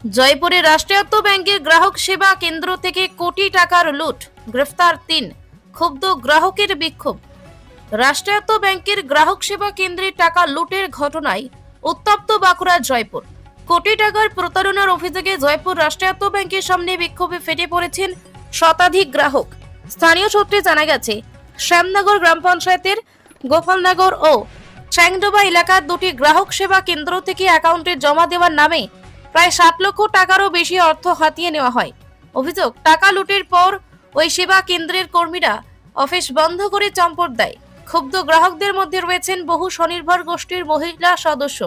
জয়পুরে রাষ্ট্রায়ত্ত ব্যাংকের গ্রাহক সেবা কেন্দ্র থেকে কোটি টাকার লুট, গ্রেফতার ৩, ক্ষুব্ধ গ্রাহকের বিক্ষোভ। রাষ্ট্রায়ত্ত ব্যাংকের গ্রাহক সেবা কেন্দ্রে টাকা লুটের ঘটনায় উত্তপ্ত বাঁকুড়া জয়পুর। কোটি টাকার প্রতারণার অভিযোগে জয়পুর রাষ্ট্রায়ত্ত ব্যাংকের সামনে বিক্ষোভে ফেটে পড়েছেন শতাধিক গ্রাহক। স্থানীয় সূত্রে জানা গেছে, শ্যামনগর গ্রাম পঞ্চায়েতের গোপালনগর ও চ্যাংডোবা এলাকার দুটি গ্রাহক সেবা কেন্দ্র থেকে অ্যাকাউন্টে জমা দেওয়ার নামে প্রায় 7 লক্ষ টাকারও বেশি অর্থ হাতিয়ে নেওয়া হয়। অভিযোগ, টাকা লুটের পর ওই সেবা কেন্দ্রের কর্মীরা অফিস বন্ধ করে চম্পট দেয়। ক্ষুব্ধ গ্রাহকদের মধ্যে রয়েছেন বহু স্বনির্ভর গোষ্ঠীর মহিলা সদস্য।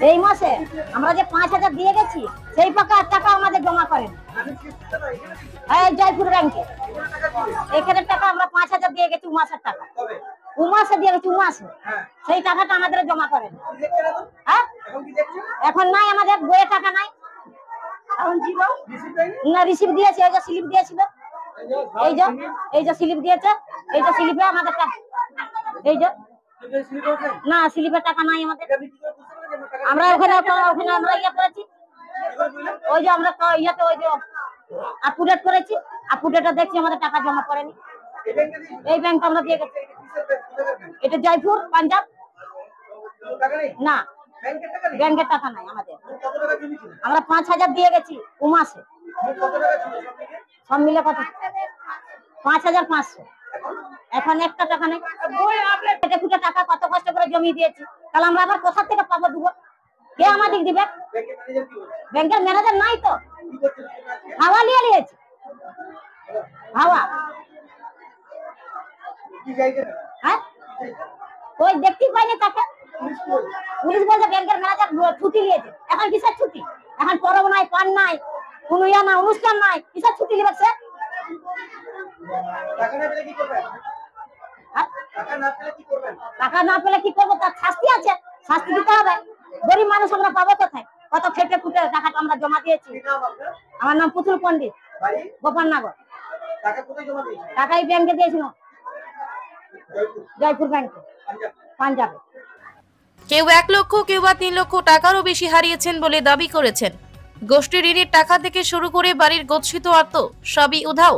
এই মাসে আমরা যে 5,000 দিয়ে গেছি, সেই টাকা আমাদের জমা করেন জয়পুর ব্যাংকে। এখানে টাকা আমরা 5,000 দিয়ে গেছি, মাসের টাকা মাসে দিয়ে গেছি, মাসে সেই টাকাটা আমাদের জমা করেন। হ্যাঁ, এখন নাই, আমাদের বইয়ে টাকা নাই। না, রিসিভ দিয়েছে, এই যে স্লিপ দিয়েছিল, এই যে স্লিপ দিয়েছে, এই যে স্লিপে আমাদের টাকা, এই যে না, স্লিপের টাকা নাই আমাদের। আমরা ওখানে আমরা ইয়ে করেছি, ওই যে আমরা ইয়েতে ওই যে আপডেট করেছি, আপডেটটা দেখছি আমাদের টাকা জমা করেনি। এই ব্যাংক আমরা দিয়ে গেছি। এটা জয়পুর পাঞ্জাব। না, ব্যাংকের টাকা নাই আমাদের। আমরা 5,000 দিয়ে গেছি ও মাসে, সব মিলে কত? 5,500। এখন একটা টাকা নেই। টাকা কত কষ্ট করে জমিয়ে দিয়েছি, তাহলে আমরা আবার কোথা থেকে পাবো? দেবো কে আমাদের দিবে? ব্যাংকের ম্যানেজার নাই তো, হাওয়া নিয়ে নিয়েছে, হাওয়া। হ্যাঁ, ওই দেখতেই পাইনি তাকে। পুলিশ বলছে ব্যাংকের ম্যানেজার ছুটি নিয়েছে। এখন কিসের ছুটি? এখন পরব নাই, পান নাই, কোনো ইয়া না, অনুষ্ঠান নাই, কিসের ছুটি নেবে সে? টাকা না পেলে কি করবো? তার শাস্তি আছে, শাস্তি দিতে হবে। গরিব মানুষ আমরা পাবো কোথায়? কত খেটে খুটে টাকাটা আমরা জমা দিয়েছি। আমার নাম পুতুল পন্ডিত, গোপালনগর। টাকা এই ব্যাংকে দিয়েছিল, জয়পুর ব্যাংকে, পাঞ্জাবে। কেউ 1 লক্ষ, কেউ বা 3 লক্ষ টাকারও বেশি হারিয়েছেন বলে দাবি করেছেন। গোষ্ঠী ঋণের টাকা থেকে শুরু করে বাড়ির গচ্ছিত অর্থ সবই উধাও।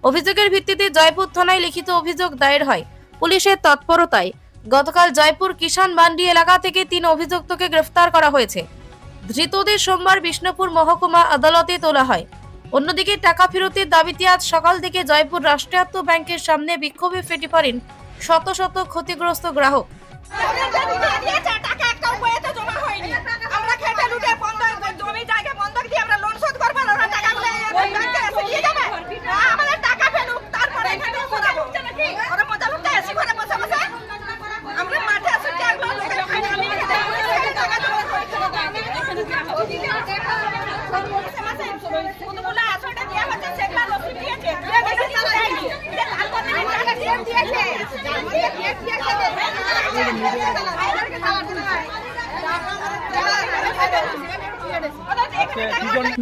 অভিযোগের ভিত্তিতে জয়পুর থানায় লিখিত অভিযোগ দায়ের হয়। পুলিশের তৎপরতায় গতকাল জয়পুর কিষান মান্ডি এলাকা থেকে 3 অভিযুক্তকে গ্রেফতার করা হয়েছে। ধৃতদের সোমবার বিষ্ণুপুর মহকুমা আদালতে তোলা হয়। অন্যদিকে টাকা ফেরতের দাবিতে আজ সকাল থেকে জয়পুর রাষ্ট্রায়ত্ত ব্যাংকের সামনে বিক্ষোভে ফেটে পড়েন শত শত ক্ষতিগ্রস্ত গ্রাহক।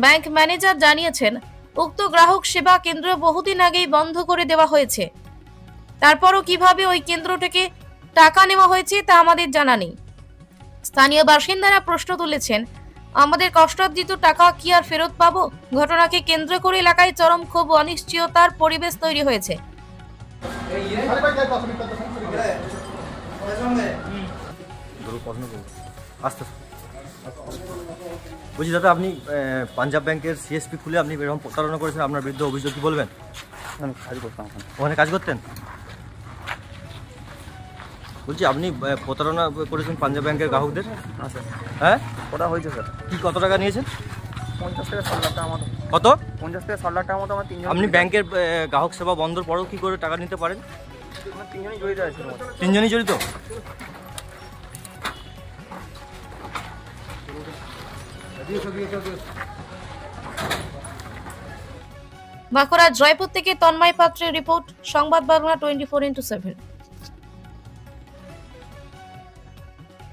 ব্যাংক ম্যানেজার জানিয়েছেন, উক্ত গ্রাহক সেবা কেন্দ্র বহুদিন আগেই বন্ধ করে দেওয়া হয়েছে। তারপরও কিভাবে ওই কেন্দ্র থেকে টাকা নেওয়া হয়েছে তা আমাদের জানা নেই। স্থানীয় বাসিন্দারা প্রশ্ন তুলেছেন, আমাদের কষ্টার্জিত টাকা কি আর ফেরত পাবো? ঘটনাকে কেন্দ্র করে এলাকায় চরম ক্ষোভ ও অনিশ্চয়তার পরিবেশ তৈরি হয়েছে। বলছি দাদা, আপনি পাঞ্জাব ব্যাংকের সিএসপি খুলে আপনি এরকম প্রতারণা করেছেন, আপনার বিরুদ্ধে অভিযোগ কি বলবেন? কাজ করতাম, ওখানে কাজ করতেন। বলছি আপনি প্রতারণা করেছেন পাঞ্জাব ব্যাংকের গ্রাহকদের? হ্যাঁ, ওটা হয়েছে স্যার। কি কত টাকা নিয়েছেন? 50 থেকে 60 লাখ টাকা মতো। কত? 50 থেকে 60 লাখ টাকা মতো আমার 3 জন। আপনি ব্যাংকের গ্রাহক সেবা বন্ধর পরেও কি করে টাকা নিতে পারেন? 3 জনই জড়িত আছে। 3 জনই জড়িত? বাঁকুড়া জয়পুর থেকে তন্ময় পাত্রের রিপোর্ট, সংবাদ বাংলা 24x7।